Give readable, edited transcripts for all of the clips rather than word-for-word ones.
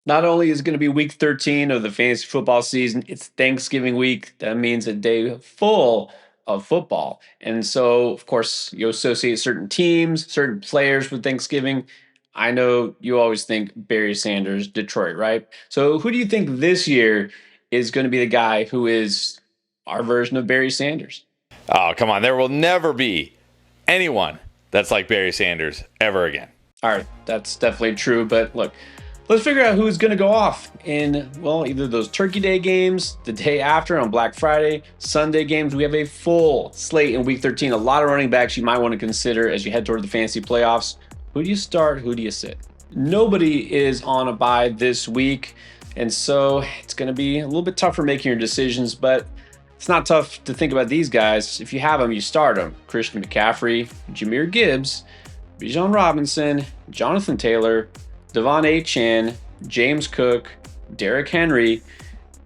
Not only is it going to be week 13 of the fantasy football season, it's Thanksgiving week. That means a day full of football. And so, of course, you associate certain teams, certain players with Thanksgiving. I know you always think Barry Sanders, Detroit, right? So, who do you think this year is going to be the guy who is our version of Barry Sanders? Oh, come on. There will never be anyone that's like Barry Sanders ever again. All right, that's definitely true. But look, let's figure out who's going to go off in, well, either those Turkey Day games, the day after on Black Friday, Sunday games. We have a full slate in Week 13. A lot of running backs you might want to consider as you head toward the fantasy playoffs. Who do you start? Who do you sit? Nobody is on a bye this week, and so it's going to be a little bit tougher making your decisions, but it's not tough to think about these guys. If you have them, you start them. Christian McCaffrey, Jahmyr Gibbs, Bijan Robinson, Jonathan Taylor, Devon Achane, James Cook, Derrick Henry,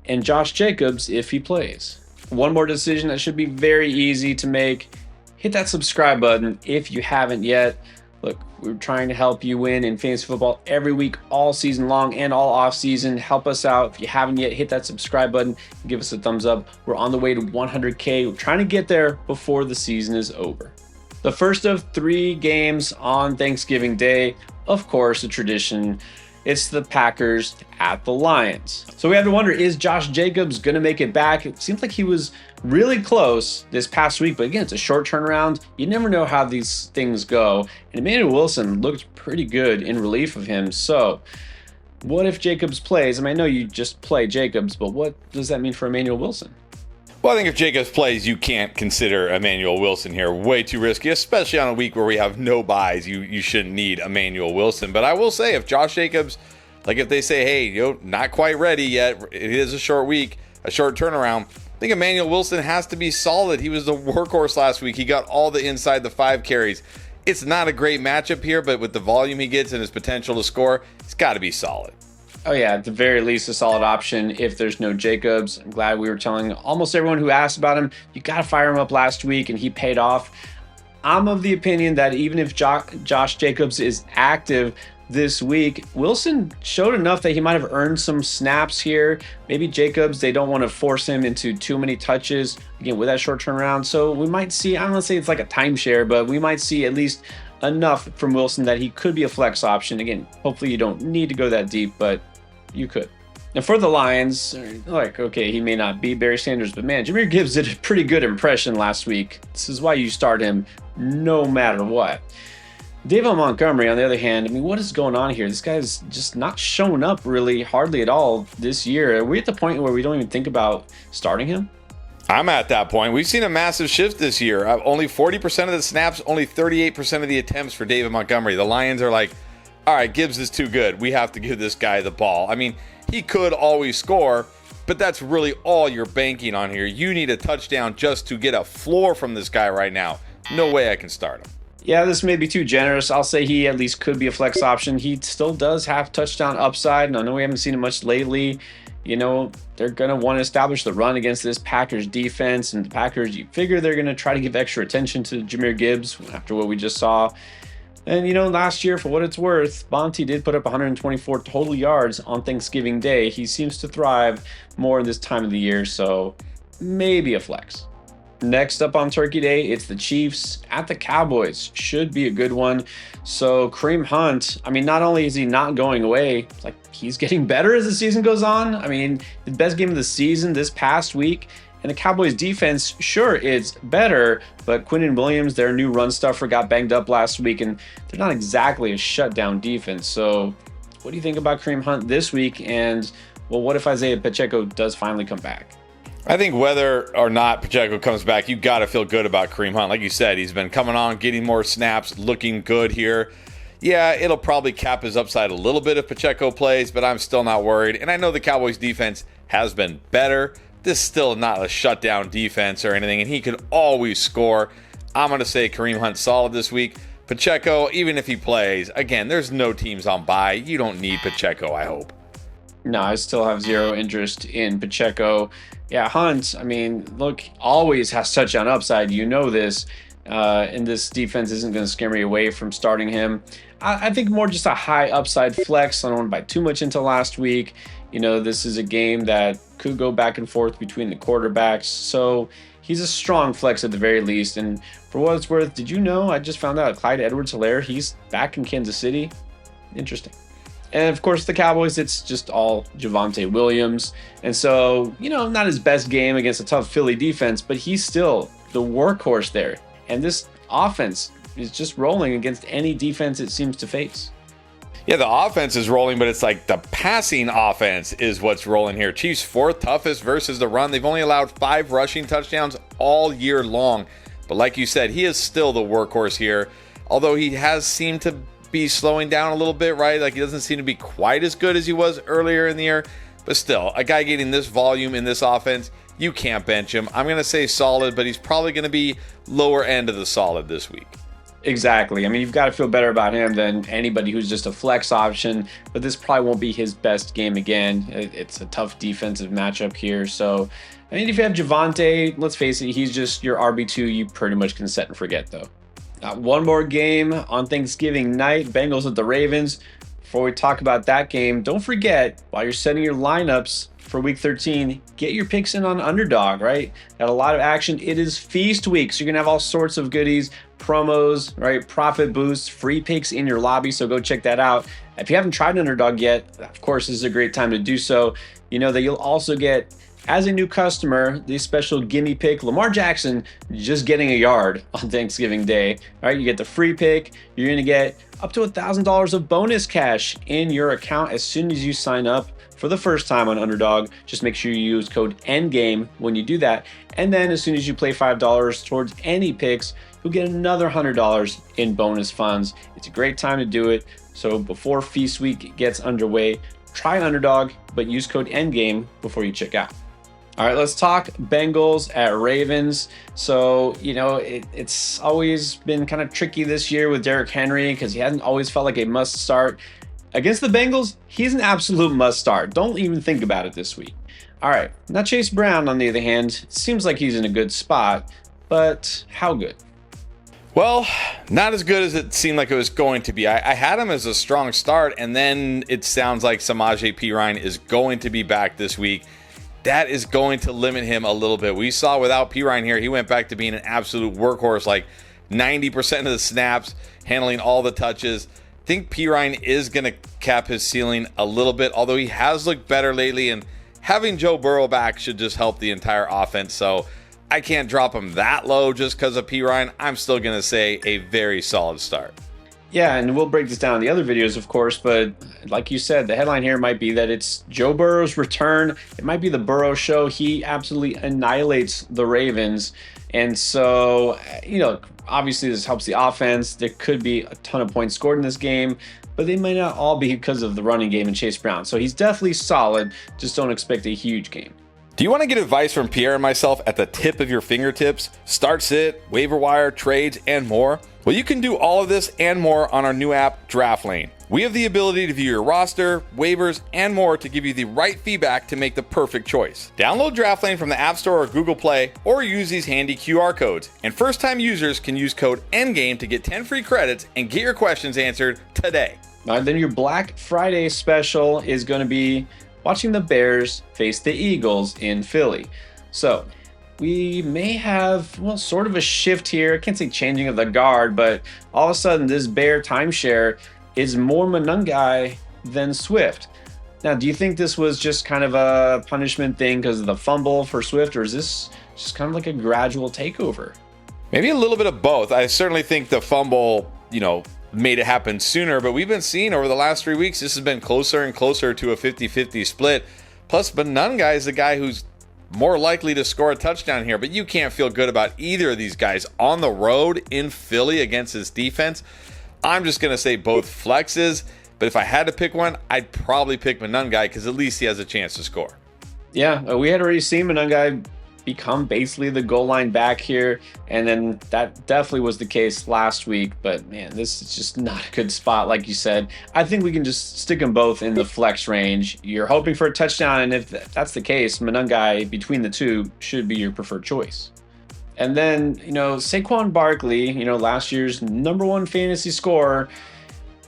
and Josh Jacobs if he plays. One more decision that should be very easy to make. Hit that subscribe button if you haven't yet. Look, we're trying to help you win in fantasy football every week, all season long and all off season. Help us out. If you haven't yet, hit that subscribe button. Give us a thumbs up. We're on the way to 100K. We're trying to get there before the season is over. The first of 3 games on Thanksgiving Day, of course, a tradition. It's the Packers at the Lions. So we have to wonder, is Josh Jacobs going to make it back? It seems like he was really close this past week, but again, it's a short turnaround. You never know how these things go. And Emmanuel Wilson looked pretty good in relief of him. So what if Jacobs plays? I mean, I know you just play Jacobs, but what does that mean for Emmanuel Wilson? Well, I think if Jacobs plays, you can't consider Emmanuel Wilson here. Way too risky, especially on a week where we have no buys. You shouldn't need Emmanuel Wilson. But I will say, if Josh Jacobs, like if they say, hey, not quite ready yet, it is a short week, a short turnaround, I think Emmanuel Wilson has to be solid. He was the workhorse last week. He got all the inside the 5 carries. It's not a great matchup here, but with the volume he gets and his potential to score, it's got to be solid. Oh yeah, at the very least, a solid option if there's no Jacobs. I'm glad we were telling almost everyone who asked about him, you got to fire him up last week, and he paid off. I'm of the opinion that even if Josh Jacobs is active this week, Wilson showed enough that he might have earned some snaps here. Maybe Jacobs, they don't want to force him into too many touches, again, with that short turnaround. So we might see, I'm going to say it's like a timeshare, but we might see at least enough from Wilson that he could be a flex option. Again, hopefully you don't need to go that deep, but you could. And for the Lions, like, okay, he may not be Barry Sanders, but man, Jahmyr Gibbs did a pretty good impression last week. This is why you start him no matter what. David Montgomery, on the other hand, I mean, what is going on here? This guy's just not showing up really hardly at all this year. Are we at the point where we don't even think about starting him? I'm at that point. We've seen a massive shift this year. Only 40% of the snaps, only 38% of the attempts for David Montgomery. The Lions are like, all right, Gibbs is too good. We have to give this guy the ball. I mean, he could always score, but that's really all you're banking on here. You need a touchdown just to get a floor from this guy right now. No way I can start him. Yeah, this may be too generous. I'll say he at least could be a flex option. He still does have touchdown upside, and I know we haven't seen it much lately. You know, they're going to want to establish the run against this Packers defense, and the Packers, you figure they're going to try to give extra attention to Jahmyr Gibbs after what we just saw. And, you know, last year, for what it's worth, Bonte did put up 124 total yards on Thanksgiving Day. He seems to thrive more in this time of the year, so maybe a flex. Next up on Turkey Day, it's the Chiefs at the Cowboys. Should be a good one. So Kareem Hunt, I mean, not only is he not going away, it's like he's getting better as the season goes on. I mean, the best game of the season this past week. And the Cowboys defense, sure, it's better, but Quinnen Williams, their new run stuffer, got banged up last week, and they're not exactly a shutdown defense. So what do you think about Kareem Hunt this week? And, well, what if Isaiah Pacheco does finally come back? I think whether or not Pacheco comes back, you got to feel good about Kareem Hunt. Like you said, he's been coming on, getting more snaps, looking good here. Yeah, it'll probably cap his upside a little bit if Pacheco plays, but I'm still not worried. And I know the Cowboys defense has been better. This is still not a shutdown defense or anything, and he can always score. I'm going to say Kareem Hunt solid this week. Pacheco, even if he plays, again, there's no teams on bye. You don't need Pacheco, I hope. No, I still have zero interest in Pacheco. Yeah, Hunt, I mean, look, always has touchdown upside. You know this. and this defense isn't going to scare me away from starting him. I think more just a high upside flex. I don't want to buy too much into last week. This is a game that could go back and forth between the quarterbacks. So he's a strong flex at the very least. And for what it's worth, did you know, I just found out Clyde Edwards-Helaire, he's back in Kansas City. Interesting. And of course, the Cowboys, it's just all Javonte Williams. And so, not his best game against a tough Philly defense, but he's still the workhorse there. And this offense is just rolling against any defense it seems to face. Yeah, the offense is rolling, but it's like the passing offense is what's rolling here. Chiefs fourth toughest versus the run. They've only allowed 5 rushing touchdowns all year long. But like you said, he is still the workhorse here. Although he has seemed to be slowing down a little bit, right? Like he doesn't seem to be quite as good as he was earlier in the year. But still, a guy getting this volume in this offense, you can't bench him. I'm going to say solid, but he's probably going to be lower end of the solid this week. Exactly. I mean, you've got to feel better about him than anybody who's just a flex option, but this probably won't be his best game again. It's a tough defensive matchup here. So, I mean, if you have Javonte, let's face it, he's just your RB2. You pretty much can set and forget, though. One more game on Thanksgiving night, Bengals at the Ravens. Before we talk about that game, don't forget, while you're setting your lineups for week 13, get your picks in on Underdog, right? Got a lot of action. It is feast week, so you're going to have all sorts of goodies, promos, right? Profit boosts, free picks in your lobby, so go check that out. If you haven't tried Underdog yet, of course, this is a great time to do so. You know that you'll also get, as a new customer, the special gimme pick, Lamar Jackson just getting a yard on Thanksgiving Day. All right, you get the free pick. You're going to get up to $1,000 of bonus cash in your account as soon as you sign up for the first time on Underdog. Just make sure you use code ENDGAME when you do that. And then as soon as you play $5 towards any picks, you'll get another $100 in bonus funds. It's a great time to do it. So before Feast Week gets underway, try Underdog, but use code ENDGAME before you check out. All right, let's talk Bengals at Ravens. So, it's always been kind of tricky this year with Derrick Henry because he hasn't always felt like a must start. Against the Bengals, he's an absolute must start. Don't even think about it this week. All right, now Chase Brown, on the other hand, seems like he's in a good spot, but how good? Well, not as good as it seemed like it was going to be. I had him as a strong start, and then it sounds like Samaje Perine is going to be back this week. That is going to limit him a little bit. We saw without Perine here, he went back to being an absolute workhorse, like 90% of the snaps, handling all the touches. I think Perine is going to cap his ceiling a little bit, although he has looked better lately, and having Joe Burrow back should just help the entire offense. So I can't drop him that low just because of Perine. I'm still going to say a very solid start. Yeah, and we'll break this down in the other videos, of course, but like you said, the headline here might be that it's Joe Burrow's return. It might be the Burrow show. He absolutely annihilates the Ravens. And so, obviously this helps the offense. There could be a ton of points scored in this game, but they might not all be because of the running game and Chase Brown. So he's definitely solid. Just don't expect a huge game. Do you want to get advice from Pierre and myself at the tip of your fingertips? Start sit, waiver wire, trades, and more? Well, you can do all of this and more on our new app, Draft Lane. We have the ability to view your roster, waivers, and more to give you the right feedback to make the perfect choice. Download Draft Lane from the App Store or Google Play, or use these handy QR codes. And first-time users can use code ENDGAME to get 10 free credits and get your questions answered today. Then your Black Friday special is going to be watching the Bears face the Eagles in Philly. So we may have, sort of a shift here. I can't say changing of the guard, but all of a sudden this Bear timeshare is more Monangai than Swift. Now, do you think this was just kind of a punishment thing because of the fumble for Swift, or is this just kind of like a gradual takeover? Maybe a little bit of both. I certainly think the fumble, made it happen sooner, but we've been seeing over the last 3 weeks, this has been closer and closer to a 50-50 split. Plus, Monangai is the guy who's more likely to score a touchdown here, but you can't feel good about either of these guys on the road in Philly against this defense. I'm just going to say both flexes, but if I had to pick one, I'd probably pick Monangai because at least he has a chance to score. Yeah, we had already seen Monangai become basically the goal line back here, and then that definitely was the case last week. But man, this is just not a good spot, like you said. I think we can just stick them both in the flex range. You're hoping for a touchdown, and if that's the case, Monangai between the two should be your preferred choice. And then, Saquon Barkley, last year's number one fantasy scorer.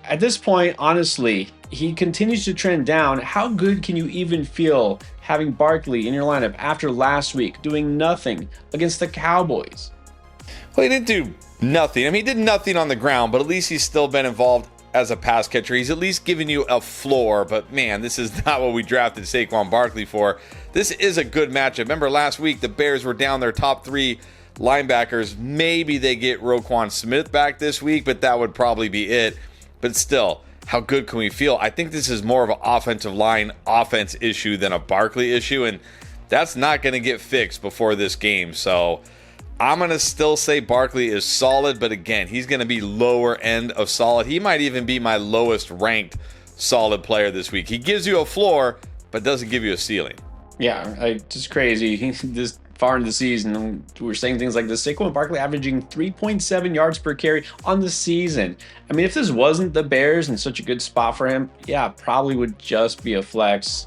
At this point, honestly, he continues to trend down. How good can you even feel having Barkley in your lineup after last week doing nothing against the Cowboys? Well, he didn't do nothing. I mean, he did nothing on the ground, but at least he's still been involved as a pass catcher. He's at least giving you a floor, but man, this is not what we drafted Saquon Barkley for. This is a good matchup. Remember last week, the Bears were down their top 3 linebackers. Maybe they get Roquan Smith back this week, but that would probably be it. But still, how good can we feel? I think this is more of an offensive line offense issue than a Barkley issue, and that's not going to get fixed before this game. So I'm going to still say Barkley is solid, but again, he's going to be lower end of solid. He might even be my lowest ranked solid player this week. He gives you a floor, but doesn't give you a ceiling. Yeah, just crazy. This far into the season, we're saying things like this. Saquon Barkley averaging 3.7 yards per carry on the season. I mean, if this wasn't the Bears and such a good spot for him, yeah, probably would just be a flex.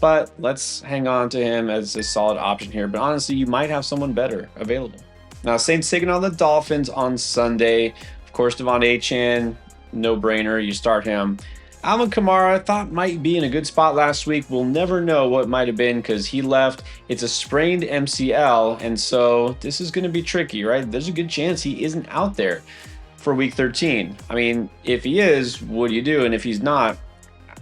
But let's hang on to him as a solid option here. But honestly, you might have someone better available. Now, Saints taking on the Dolphins on Sunday. Of course, Devon Achane, no-brainer. You start him. Alvin Kamara thought might be in a good spot last week. We'll never know what might have been because he left. It's a sprained MCL, and so this is going to be tricky, right? There's a good chance he isn't out there for Week 13. I mean, if he is, what do you do? And if he's not,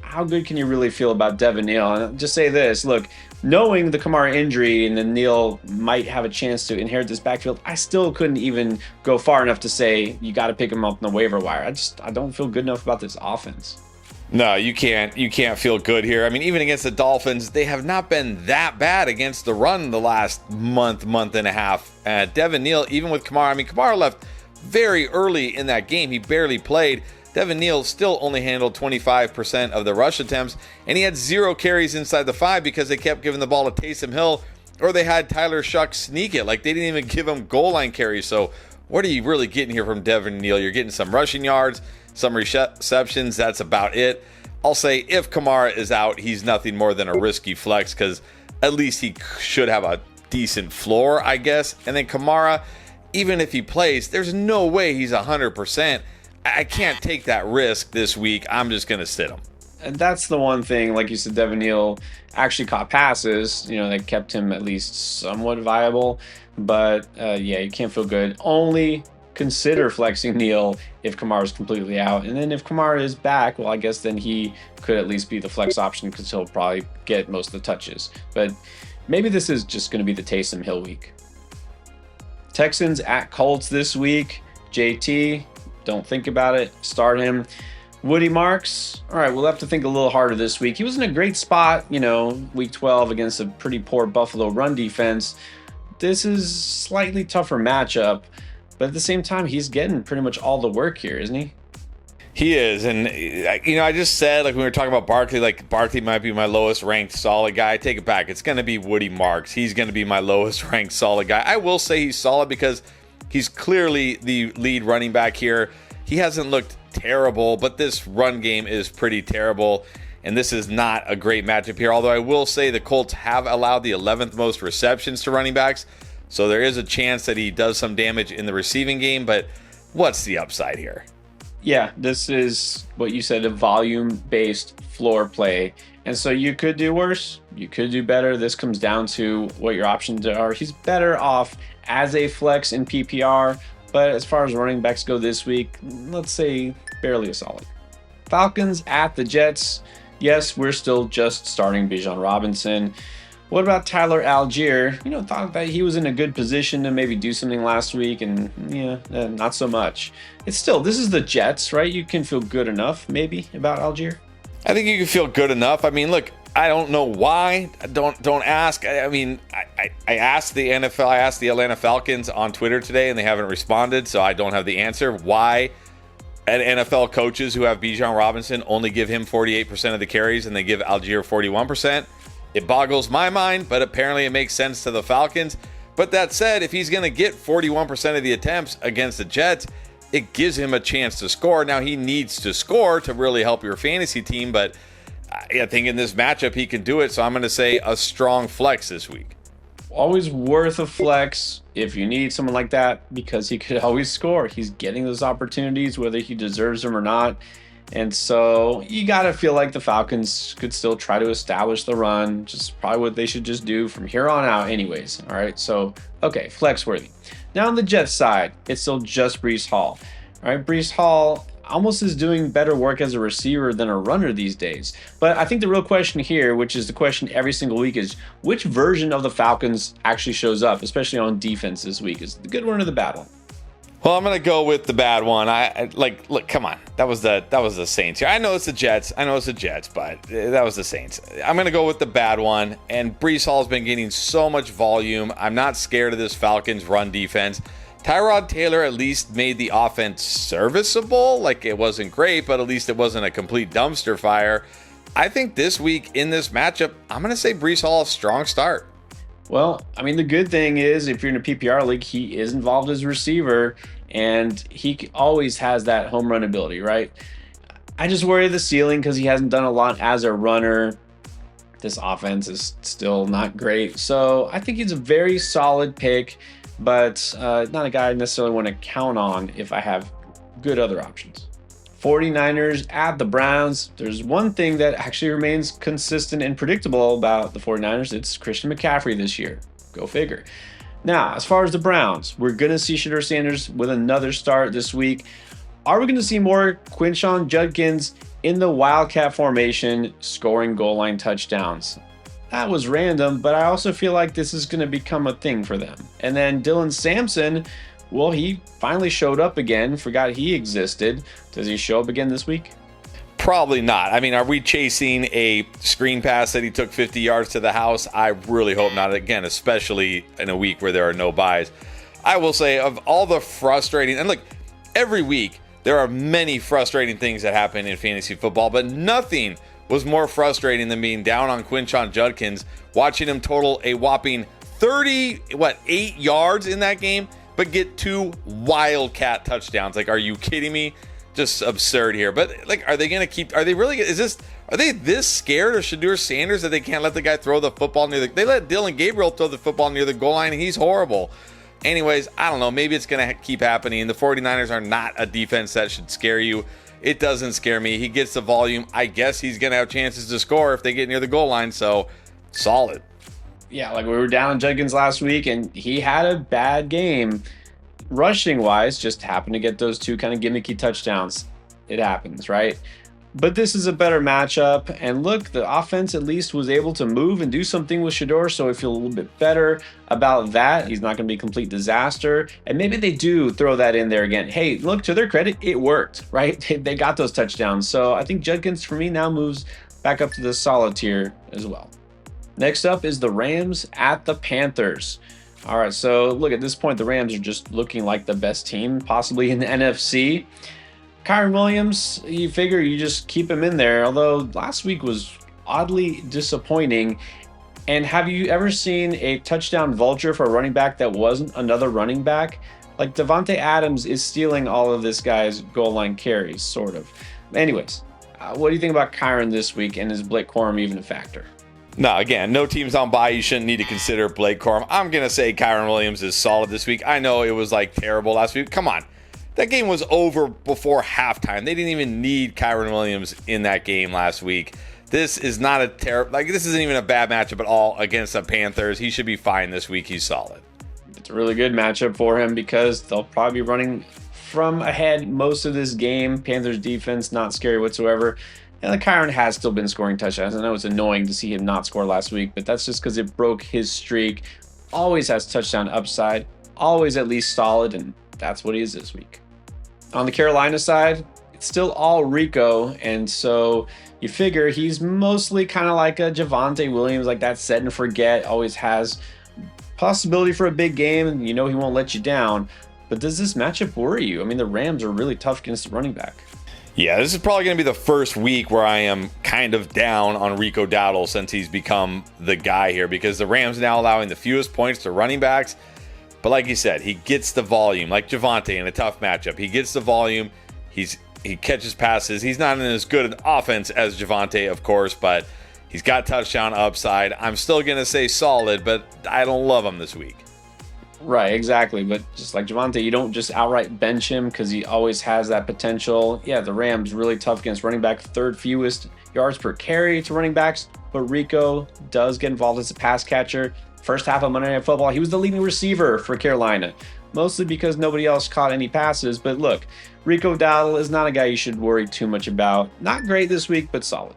how good can you really feel about Devin Neal? And I'll just say this, look, knowing the Kamara injury and then Neal might have a chance to inherit this backfield, I still couldn't even go far enough to say you got to pick him up on the waiver wire. I don't feel good enough about this offense. No, you can't. You can't feel good here. I mean, even against the Dolphins, they have not been that bad against the run the last month and a half. Devin Neal, even with Kamara, I mean, Kamara left very early in that game. He barely played. Devin Neal still only handled 25% of the rush attempts, and he had 0 carries inside the 5 because they kept giving the ball to Taysom Hill, or they had Tyler Shuck sneak it. Like, they didn't even give him goal line carries. So what are you really getting here from Devin Neal? You're getting some rushing yards, some receptions. That's about it. I'll say if Kamara is out, he's nothing more than a risky flex because at least he should have a decent floor, I guess. And then Kamara, even if he plays, there's no way he's 100%. I can't take that risk this week. I'm just going to sit him. And that's the one thing, like you said, Devin Neal actually caught passes, that kept him at least somewhat viable. But yeah, you can't feel good. Only consider flexing Neal if Kamara's completely out. And then if Kamara is back, well, I guess then he could at least be the flex option because he'll probably get most of the touches. But maybe this is just going to be the Taysom Hill week. Texans at Colts this week. JT, don't think about it. Start him. Woody Marks, all right, we'll have to think a little harder this week. He was in a great spot, week 12 against a pretty poor Buffalo run defense. This is slightly tougher matchup, but at the same time, he's getting pretty much all the work here, isn't he? He is, and I just said, like when we were talking about Barkley, like Barkley might be my lowest ranked solid guy. I take it back. It's going to be Woody Marks. He's going to be my lowest ranked solid guy. I will say he's solid because he's clearly the lead running back here. He hasn't looked terrible, but this run game is pretty terrible, and this is not a great matchup here. Although I will say the Colts have allowed the 11th most receptions to running backs, so there is a chance that he does some damage in the receiving game, but what's the upside here? Yeah, this is what you said, a volume-based floor play. And so you could do worse, you could do better. This comes down to what your options are. He's better off as a flex in PPR, but as far as running backs go this week, let's say barely a solid. Falcons at the Jets. Yes, we're still just starting Bijan Robinson. What about Tyler Algier? Thought that he was in a good position to maybe do something last week, and not so much. It's still, this is the Jets, right? You can feel good enough maybe about Algier. I think you can feel good enough. I mean, look, I don't know why. Don't ask. I mean, I asked the NFL, I asked the Atlanta Falcons on Twitter today, and they haven't responded, so I don't have the answer. Why NFL coaches who have Bijan Robinson only give him 48% of the carries and they give Algier 41%? It boggles my mind, but apparently it makes sense to the Falcons. But that said, if he's going to get 41% of the attempts against the Jets, it gives him a chance to score. Now, he needs to score to really help your fantasy team, but I think in this matchup he can do it, so I'm going to say a strong flex this week. always worth a flex if you need someone like that because he could always score. He's getting those opportunities whether he deserves them or not. And so you got to feel like the Falcons could still try to establish the run, just probably what they should just do from here on out anyways. All right, so, okay, flex worthy. Now on the Jets side, it's still just Breece Hall. All right, Breece Hall almost is doing better work as a receiver than a runner these days. But I think the real question here, which is the question every single week, is which version of the Falcons actually shows up, especially on defense this week? Is it the good one or the bad one? Well, I'm gonna go with the bad one. Look, come on, that was the Saints here. I know it's the Jets, but that was the Saints. I'm gonna go with the bad one. And Breece Hall's been getting so much volume. I'm not scared of this Falcons run defense. Tyrod Taylor at least made the offense serviceable. Like, it wasn't great, but at least it wasn't a complete dumpster fire. I think this week in this matchup, I'm gonna say Breece Hall a strong start. Well, I mean, the good thing is if you're in a PPR league, he is involved as a receiver, and he always has that home run ability, right? I just worry the ceiling because he hasn't done a lot as a runner. This offense is still not great. So I think he's a very solid pick, but not a guy I necessarily want to count on if I have good other options. 49ers at the Browns. There's one thing that actually remains consistent and predictable about the 49ers. It's Christian McCaffrey this year. Go figure. Now, as far as the Browns, we're going to see Shedeur Sanders with another start this week. Are we going to see more Quinshon Judkins in the Wildcat formation scoring goal line touchdowns? That was random, but I also feel like this is going to become a thing for them. And then Dylan Sampson, well, he finally showed up again. Forgot he existed. Does he show up again this week? Probably not. I mean, are we chasing a screen pass that he took 50 yards to the house? I really hope not. Again, especially in a week where there are no buys. I will say, of all the frustrating, and look, every week there are many frustrating things that happen in fantasy football, but nothing was more frustrating than being down on Quinshon Judkins, watching him total a whopping 8 yards in that game, but get 2 wildcat touchdowns. Like, are you kidding me? Just absurd here. But, like, are they this scared of Shedeur Sanders that they can't let the guy throw the football they let Dylan Gabriel throw the football near the goal line, and he's horrible. Anyways, I don't know. Maybe it's going to keep happening. The 49ers are not a defense that should scare you. It doesn't scare me. He gets the volume. I guess he's going to have chances to score if they get near the goal line. So, solid. Yeah, like we were down on Judkins last week, and he had a bad game. Rushing-wise, just happened to get those 2 kind of gimmicky touchdowns. It happens, right? But this is a better matchup. And look, the offense at least was able to move and do something with Shedeur, so I feel a little bit better about that. He's not going to be a complete disaster. And maybe they do throw that in there again. Hey, look, to their credit, it worked, right? They got those touchdowns. So I think Judkins, for me, now moves back up to the solid tier as well. Next up is the Rams at the Panthers. All right, so look, at this point, the Rams are just looking like the best team possibly in the NFC. Kyren Williams, you figure you just keep him in there, although last week was oddly disappointing. And have you ever seen a touchdown vulture for a running back that wasn't another running back? Like, Devontae Adams is stealing all of this guy's goal line carries, sort of. Anyways, what do you think about Kyren this week, and is Blake Corum even a factor? No, again, no teams on bye. You shouldn't need to consider Blake Corum. I'm going to say Kyren Williams is solid this week. I know it was like terrible last week. Come on. That game was over before halftime. They didn't even need Kyren Williams in that game last week. This is not this isn't even a bad matchup at all against the Panthers. He should be fine this week. He's solid. It's a really good matchup for him because they'll probably be running from ahead most of this game. Panthers defense, not scary whatsoever. And the Kyren has still been scoring touchdowns. I know it's annoying to see him not score last week, but that's just because it broke his streak. Always has touchdown upside, always at least solid, and that's what he is this week. On the Carolina side, it's still all Rico, and so you figure he's mostly kind of like a Javonte Williams, like that set and forget, always has possibility for a big game, and you know he won't let you down. But does this matchup worry you? I mean, the Rams are really tough against the running back. Yeah, this is probably going to be the first week where I am kind of down on Rico Dowdle since he's become the guy here, because the Rams now allowing the fewest points to running backs. But like you said, he gets the volume, like Javonte in a tough matchup. He gets the volume. He catches passes. He's not in as good an offense as Javonte, of course, but He's got touchdown upside. I'm still going to say solid, but I don't love him this week. Right, exactly. But just like Javonte, you don't just outright bench him because he always has that potential. Yeah, the Rams really tough against running back, third fewest yards per carry to running backs. But Rico does get involved as a pass catcher. First half of Monday Night Football, he was the leading receiver for Carolina, mostly because nobody else caught any passes. But look, Rico Dowdle is not a guy you should worry too much about. Not great this week, but solid.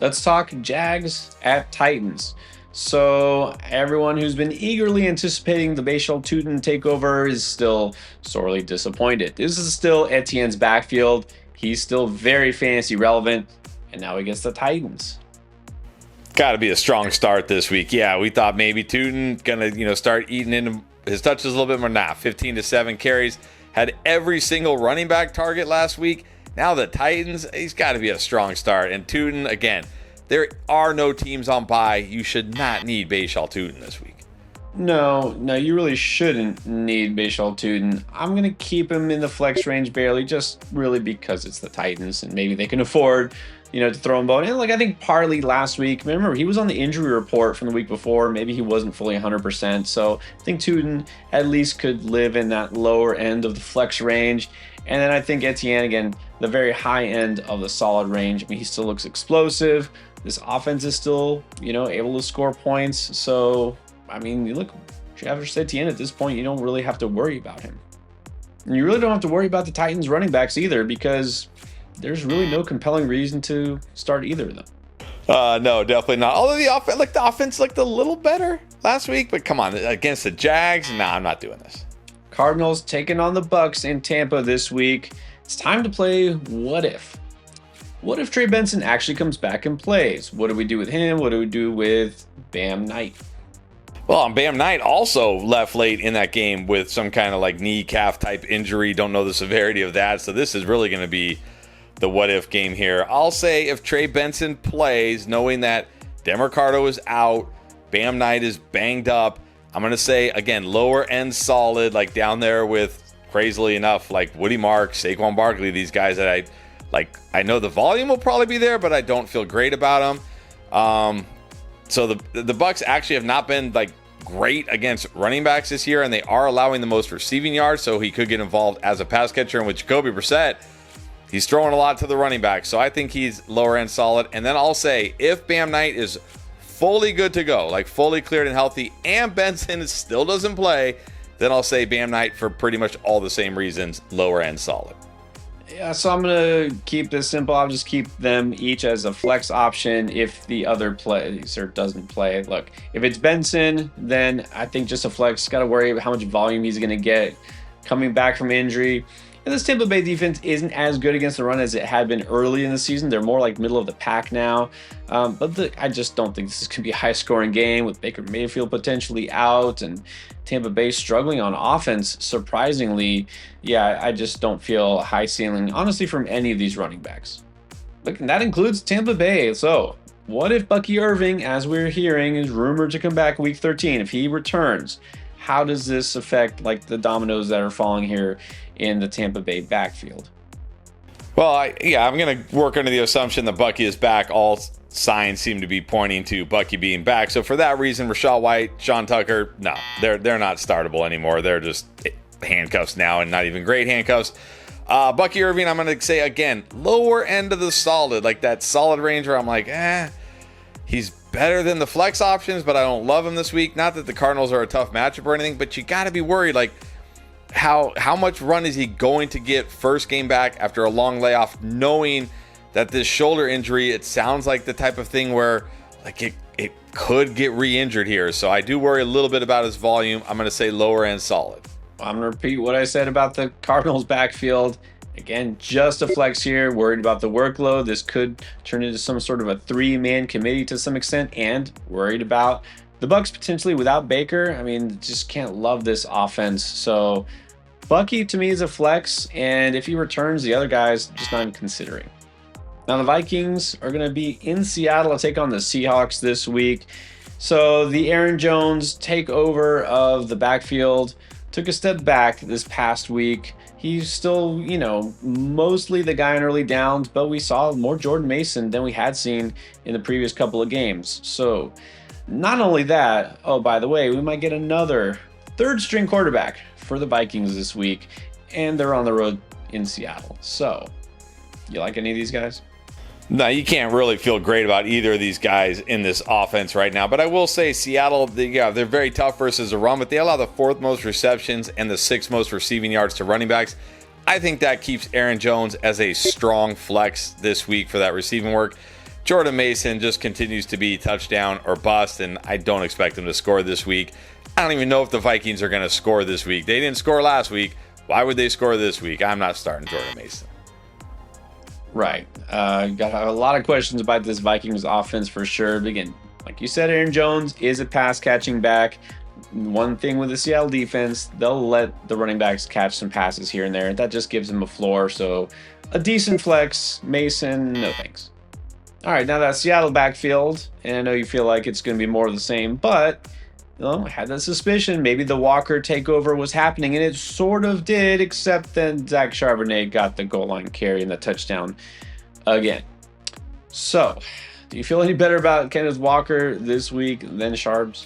Let's talk Jags at Titans. So everyone who's been eagerly anticipating the Bashal Tutin takeover is still sorely disappointed. This is still Etienne's backfield. He's still very fantasy relevant, and now he gets the Titans. Got to be a strong start this week. Yeah, we thought maybe Tutin gonna start eating into his touches a little bit more. Nah, 15 to 7 carries. Had every single running back target last week. Now the Titans, he's got to be a strong start. And Tutin, again, there are no teams on bye. You should not need Bashal Tutin this week. No, you really shouldn't need Bashal Tutin. I'm going to keep him in the flex range barely, just really because it's the Titans and maybe they can afford, to throw him bone. And I think partly last week, remember, he was on the injury report from the week before. Maybe he wasn't fully 100%. So I think Tutin at least could live in that lower end of the flex range. And then I think Etienne, again, the very high end of the solid range. I mean, he still looks explosive. This offense is still, able to score points. So, I mean, you look, Travis Etienne at this point, you don't really have to worry about him. And you really don't have to worry about the Titans running backs either, because there's really no compelling reason to start either of them. No, definitely not. Although the offense looked a little better last week, but come on, against the Jags, nah, I'm not doing this. Cardinals taking on the Bucs in Tampa this week. It's time to play What If. What if Trey Benson actually comes back and plays? What do we do with him? What do we do with Bam Knight? Well, Bam Knight also left late in that game with some kind of knee calf type injury. Don't know the severity of that. So this is really going to be the what if game here. I'll say if Trey Benson plays, knowing that Demercado is out, Bam Knight is banged up, I'm going to say, again, lower end solid, down there with, crazily enough, Woody Marks, Saquon Barkley, these guys that I know the volume will probably be there, but I don't feel great about them. So the Bucs actually have not been great against running backs this year, and they are allowing the most receiving yards, so he could get involved as a pass catcher. And with Jacoby Brissett, he's throwing a lot to the running back, so I think he's lower end solid. And then I'll say if Bam Knight is fully good to go, fully cleared and healthy, and Benson still doesn't play, then I'll say Bam Knight for pretty much all the same reasons, lower end solid. Yeah, so I'm going to keep this simple. I'll just keep them each as a flex option if the other plays or doesn't play. Look, if it's Benson, then I think just a flex. Got to worry about how much volume he's going to get coming back from injury. And this Tampa Bay defense isn't as good against the run as it had been early in the season. They're more middle of the pack now. I just don't think this is going to be a high-scoring game with Baker Mayfield potentially out and Tampa Bay struggling on offense. Surprisingly, I just don't feel a high ceiling, honestly, from any of these running backs. Look, and that includes Tampa Bay. So what if Bucky Irving, as we're hearing, is rumored to come back week 13? If he returns, how does this affect the dominoes that are falling here in the Tampa Bay backfield? Well, I'm going to work under the assumption that Bucky is back. All signs seem to be pointing to Bucky being back. So for that reason, Rachaad White, Sean Tucker, no, they're not startable anymore. They're just handcuffs now, and not even great handcuffs. Bucky Irving, I'm going to say, again, lower end of the solid, that solid range where I'm he's better than the flex options, but I don't love him this week. Not that the Cardinals are a tough matchup or anything, but you got to be worried, how much run is he going to get first game back after a long layoff, knowing that this shoulder injury, it sounds like the type of thing where it could get re-injured here. So I do worry a little bit about his volume. I'm going to say lower end solid. I'm going to repeat what I said about the Cardinals backfield. Again, just a flex here, worried about the workload. This could turn into some sort of a 3-man committee to some extent, and worried about the Bucs potentially without Baker. I mean, just can't love this offense. So Bucky to me is a flex, and if he returns, the other guys just not even considering. Now the Vikings are going to be in Seattle to take on the Seahawks this week. So the Aaron Jones takeover of the backfield took a step back this past week. He's still, mostly the guy in early downs, but we saw more Jordan Mason than we had seen in the previous couple of games. So, not only that, oh, by the way, we might get another third string quarterback for the Vikings this week, and they're on the road in Seattle. So, you like any of these guys? No, you can't really feel great about either of these guys in this offense right now. But I will say Seattle, they're very tough versus the run, but they allow the 4th most receptions and the 6th most receiving yards to running backs. I think that keeps Aaron Jones as a strong flex this week for that receiving work. Jordan Mason just continues to be touchdown or bust, and I don't expect him to score this week. I don't even know if the Vikings are going to score this week. They didn't score last week. Why would they score this week? I'm not starting Jordan Mason. Right. Got a lot of questions about this Vikings offense for sure. But again, like you said, Aaron Jones is a pass catching back. One thing with the Seattle defense, they'll let the running backs catch some passes here and there. That just gives them a floor. So a decent flex. Mason, no thanks. All right, now that Seattle backfield, and I know you feel like it's going to be more of the same, but I had that suspicion maybe the Walker takeover was happening, and it sort of did, except then Zach Charbonnet got the goal line carry and the touchdown again. So, do you feel any better about Kenneth Walker this week than Charbs?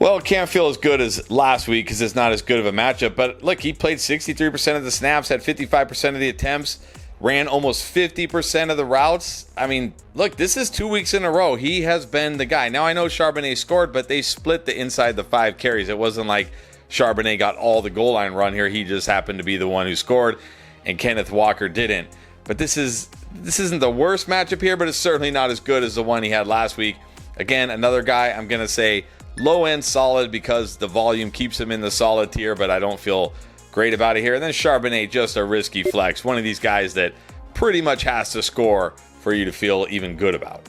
Well, it can't feel as good as last week because it's not as good of a matchup. But look, he played 63% of the snaps, had 55% of the attempts, ran almost 50% of the routes. I mean, look, this is 2 weeks in a row. He has been the guy. Now, I know Charbonnet scored, but they split the inside the 5 carries. It wasn't like Charbonnet got all the goal line run here. He just happened to be the one who scored, and Kenneth Walker didn't. But this isn't the worst matchup here, but it's certainly not as good as the one he had last week. Again, another guy I'm going to say low-end solid because the volume keeps him in the solid tier, but I don't feel great about it here. And then Charbonnet, just a risky flex. One of these guys that pretty much has to score for you to feel even good about.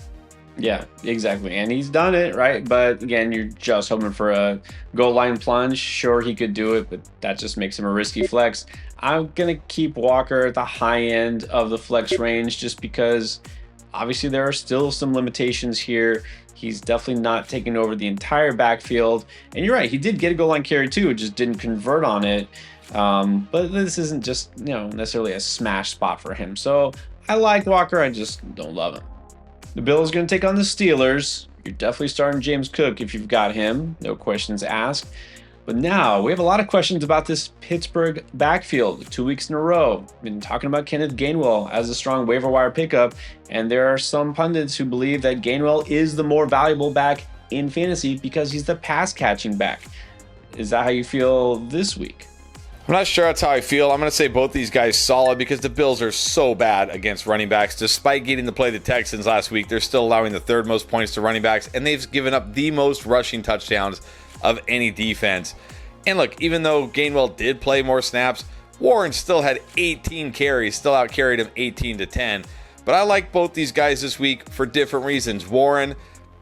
Yeah, exactly. And he's done it, right? But again, you're just hoping for a goal line plunge. Sure, he could do it, but that just makes him a risky flex. I'm going to keep Walker at the high end of the flex range just because obviously there are still some limitations here. He's definitely not taking over the entire backfield. And you're right, he did get a goal line carry too, just didn't convert on it. But this isn't just, necessarily a smash spot for him. So I like Walker, I just don't love him. The Bills going to take on the Steelers. You're definitely starting James Cook if you've got him. No questions asked. But now we have a lot of questions about this Pittsburgh backfield 2 weeks in a row. Been talking about Kenneth Gainwell as a strong waiver wire pickup. And there are some pundits who believe that Gainwell is the more valuable back in fantasy because he's the pass catching back. Is that how you feel this week? I'm not sure that's how I feel. I'm going to say both these guys solid because the Bills are so bad against running backs. Despite getting to play the Texans last week, they're still allowing the 3rd most points to running backs, and they've given up the most rushing touchdowns of any defense. And look, even though Gainwell did play more snaps, Warren still had 18 carries, still outcarried him 18-10. But I like both these guys this week for different reasons. Warren,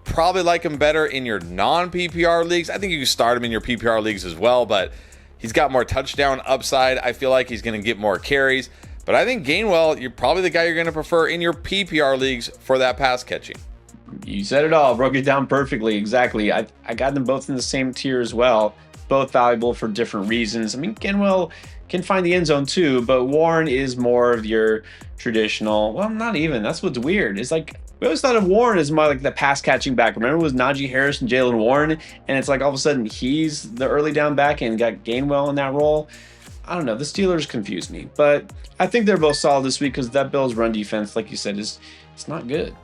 probably like him better in your non-PPR leagues. I think you can start him in your PPR leagues as well, but he's got more touchdown upside. I feel like he's going to get more carries. But I think Gainwell, you're probably the guy you're going to prefer in your PPR leagues for that pass catching. You said it all. Broke it down perfectly. Exactly. I got them both in the same tier as well. Both valuable for different reasons. I mean, Gainwell can find the end zone too, but Warren is more of your traditional, well, not even. That's what's weird. It's like, we always thought of Warren as more like the pass catching back. Remember it was Najee Harris and Jalen Warren, and it's like all of a sudden he's the early down back and got Gainwell in that role. I don't know. The Steelers confused me, but I think they're both solid this week because that Bills run defense, like you said, it's not good.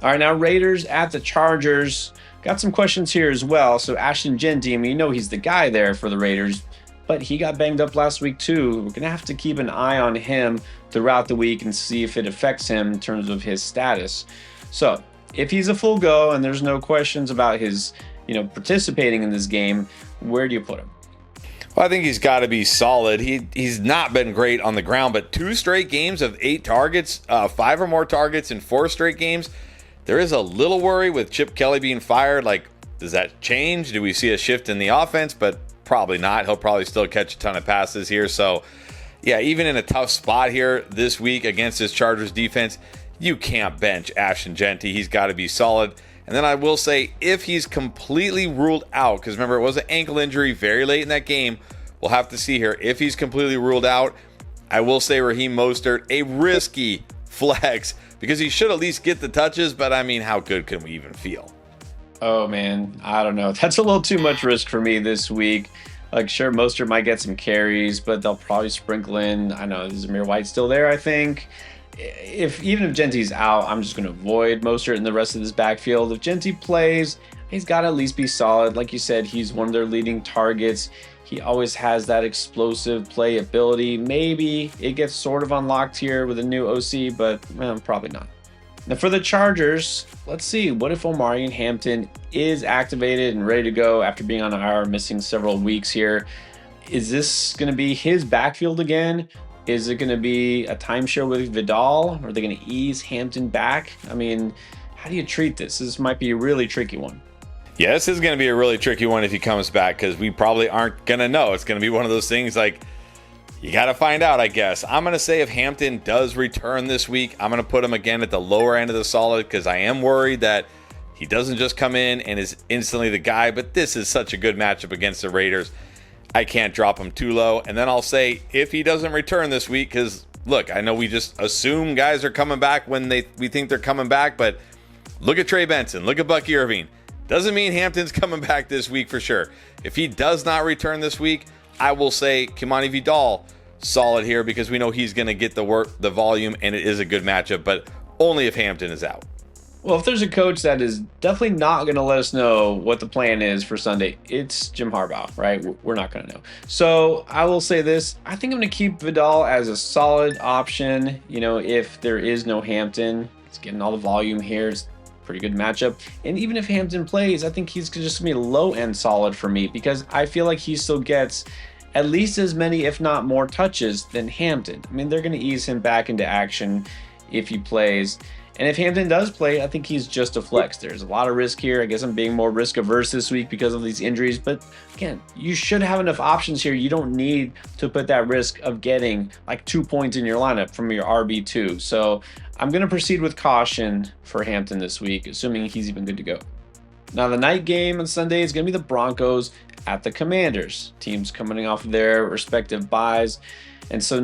All right, now Raiders at the Chargers. Got some questions here as well. So Ashton Genty, I mean, he's the guy there for the Raiders, but he got banged up last week too. We're going to have to keep an eye on him throughout the week and see if it affects him in terms of his status. So if he's a full go and there's no questions about his, participating in this game, where do you put him? Well, I think he's got to be solid. He's not been great on the ground, but 2 straight games of 8 targets, 5 or more targets in 4 straight games. There is a little worry with Chip Kelly being fired. Like, does that change? Do we see a shift in the offense? But probably not. He'll probably still catch a ton of passes here. So, yeah, even in a tough spot here this week against this Chargers defense, you can't bench Ashton Genty. He's got to be solid. And then I will say, if he's completely ruled out, because remember, it was an ankle injury very late in that game, We'll have to see here if he's completely ruled out. I will say Raheem Mostert, a risky flex because he should at least get the touches, but I mean, how good can we even feel? Oh man, I don't know. That's a little too much risk for me this week. Like, sure, Mostert might get some carries, but they'll probably sprinkle in. I know, is Zamir White still there? I think. Even if Genti's out, I'm just going to avoid Mostert in the rest of this backfield. If Genti plays, he's got to at least be solid. Like you said, he's one of their leading targets. He always has that explosive play ability. Maybe it gets sort of unlocked here with a new OC, but probably not. Now for the Chargers, let's see. What if Omarion Hampton is activated and ready to go after being on IR, missing several weeks here? Is this going to be his backfield again? Is it going to be a timeshare with Vidal? Are they going to ease Hampton back? I mean, how do you treat this? This might be a really tricky one. Yeah, this is going to be a really tricky one if he comes back because we probably aren't going to know. It's going to be one of those things like you got to find out, I guess. I'm going to say if Hampton does return this week, I'm going to put him again at the lower end of the solid because I am worried that he doesn't just come in and is instantly the guy. But this is such a good matchup against the Raiders. I can't drop him too low. And then I'll say if he doesn't return this week, because look, I know we just assume guys are coming back when we think they're coming back, but look at Trey Benson, look at Bucky Irving. Doesn't mean Hampton's coming back this week for sure. If he does not return this week, I will say Kimani Vidal solid here because we know he's going to get the work, the volume, and it is a good matchup, but only if Hampton is out. Well, if there's a coach that is definitely not going to let us know what the plan is for Sunday, it's Jim Harbaugh, right? We're not going to know. So I will say this. I think I'm going to keep Vidal as a solid option. If there is no Hampton, it's getting all the volume here. It's a pretty good matchup. And even if Hampton plays, I think he's just going to be a low-end solid for me because I feel like he still gets at least as many, if not more, touches than Hampton. I mean, they're going to ease him back into action if he plays. And if Hampton does play, I think he's just a flex. There's a lot of risk here. I guess I'm being more risk averse this week because of these injuries. But again, you should have enough options here. You don't need to put that risk of getting like 2 points in your lineup from your RB2. So I'm going to proceed with caution for Hampton this week, assuming he's even good to go. Now the night game on Sunday is going to be the Broncos at the Commanders. Teams coming off of their respective byes. And so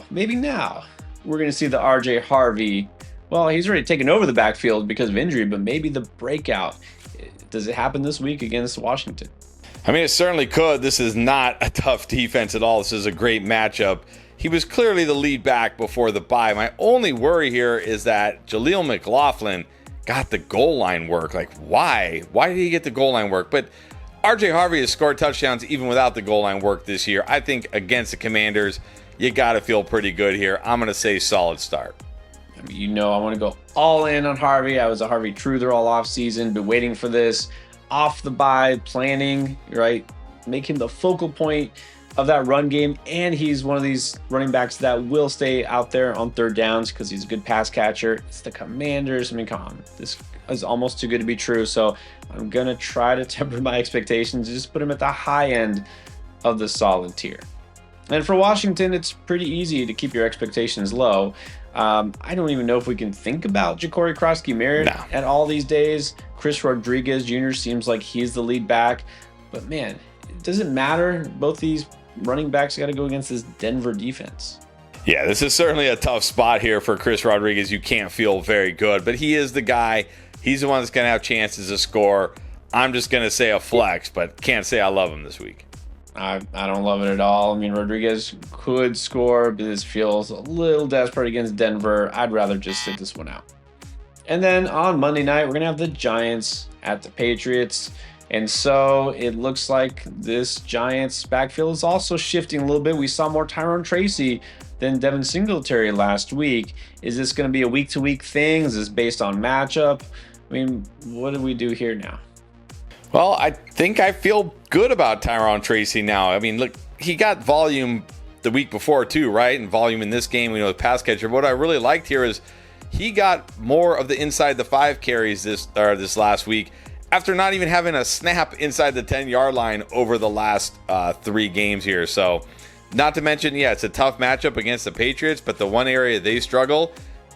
maybe now, we're going to see the RJ Harvey. Well, he's already taken over the backfield because of injury, but maybe the breakout. Does it happen this week against Washington? I mean, it certainly could. This is not a tough defense at all. This is a great matchup. He was clearly the lead back before the bye. My only worry here is that Jaleel McLaughlin got the goal line work. Like, why? Why did he get the goal line work? But RJ Harvey has scored touchdowns even without the goal line work this year. I think against the Commanders, you got to feel pretty good here. I'm going to say solid start. I mean, I want to go all in on Harvey. I was a Harvey truther all off season, been waiting for this. Off the bye, planning, right? Make him the focal point of that run game. And he's one of these running backs that will stay out there on third downs because he's a good pass catcher. It's the Commanders. I mean, come on. This is almost too good to be true. So I'm going to try to temper my expectations and just put him at the high end of the solid tier. And for Washington, it's pretty easy to keep your expectations low. I don't even know if we can think about Ja'Cory Krosky-Merritt at all these days. Chris Rodriguez Jr. seems like he's the lead back. But man, it doesn't matter. Both these running backs got to go against this Denver defense. Yeah, this is certainly a tough spot here for Chris Rodriguez. You can't feel very good, but he is the guy. He's the one that's going to have chances to score. I'm just going to say a flex, but can't say I love him this week. I don't love it at all. I mean, Rodriguez could score, but this feels a little desperate against Denver. I'd rather just sit this one out. And then on Monday night, we're going to have the Giants at the Patriots. And so it looks like this Giants backfield is also shifting a little bit. We saw more Tyrone Tracy than Devin Singletary last week. Is this going to be a week-to-week thing? Is this based on matchup? I mean, what do we do here now? Well, I think I feel good about Tyrone Tracy now. I mean, look, he got volume the week before too, right? And volume in this game, the pass catcher. What I really liked here is he got more of the inside the 5 carries this last week after not even having a snap inside the 10-yard line over the last 3 games here. So, not to mention, it's a tough matchup against the Patriots, but the one area they struggle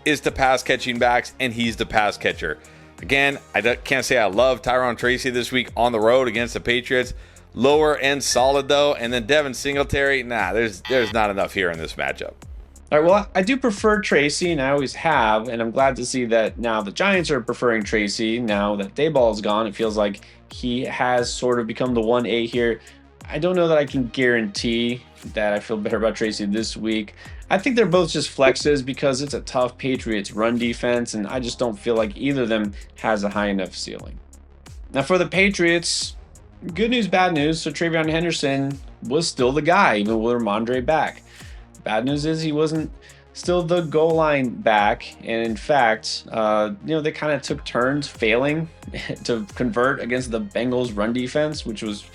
is the pass catching backs, and he's the pass catcher. Again, I can't say I love Tyrone Tracy this week on the road against the Patriots. lower end solid though. And then Devin Singletary, there's not enough here in this matchup. All right, well, I do prefer Tracy, and I always have, and I'm glad to see that now the Giants are preferring Tracy. Now that Dayball is gone, it feels like he has sort of become the 1A here. I don't know that I can guarantee that I feel better about Tracy this week. I think they're both just flexes because it's a tough Patriots run defense, and I just don't feel like either of them has a high enough ceiling. Now for the Patriots, good news, bad news. So TreVeyon Henderson was still the guy, even with Ramondre back. Bad news is he wasn't still the goal line back, and in fact, they kind of took turns failing to convert against the Bengals run defense, which was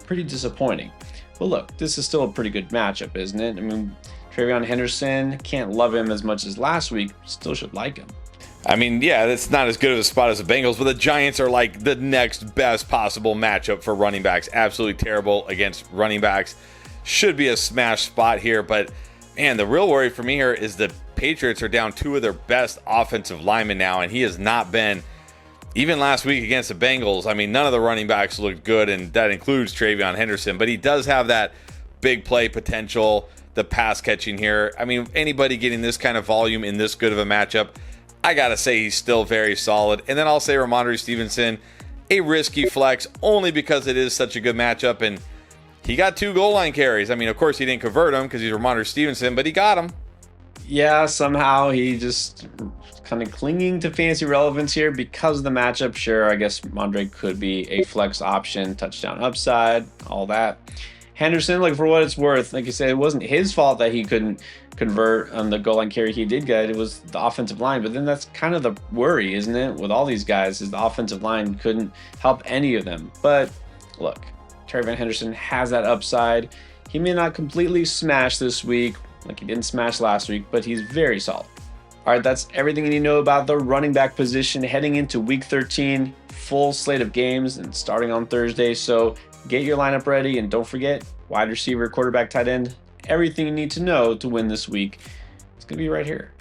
pretty disappointing. But look, this is still a pretty good matchup, isn't it? I mean, TreVeyon Henderson, can't love him as much as last week, still should like him. I mean, yeah, that's not as good of a spot as the Bengals, but the Giants are like the next best possible matchup for running backs. Absolutely terrible against running backs. Should be a smash spot here, but man, the real worry for me here is the Patriots are down two of their best offensive linemen now, and he has not been, even last week against the Bengals. I mean, none of the running backs looked good, and that includes TreVeyon Henderson, but he does have that big play potential, the pass catching here. I mean, anybody getting this kind of volume in this good of a matchup, I got to say he's still very solid. And then I'll say Ramondre Stevenson, a risky flex only because it is such a good matchup, and he got 2 goal line carries. I mean, of course, he didn't convert them because he's Ramondre Stevenson, but he got them. Yeah, somehow he just kind of clinging to fantasy relevance here because of the matchup. Sure, I guess Ramondre could be a flex option, touchdown upside, all that. Henderson, like for what it's worth, like you said, it wasn't his fault that he couldn't convert on the goal line carry he did get. It was the offensive line. But then that's kind of the worry, isn't it? With all these guys, is the offensive line couldn't help any of them. But look, TreVeyon Henderson has that upside. He may not completely smash this week like he didn't smash last week, but he's very solid. All right, that's everything you need to know about the running back position heading into week 13. Full slate of games and starting on Thursday. So get your lineup ready, and don't forget wide receiver, quarterback, tight end, everything you need to know to win this week. It's going to be right here.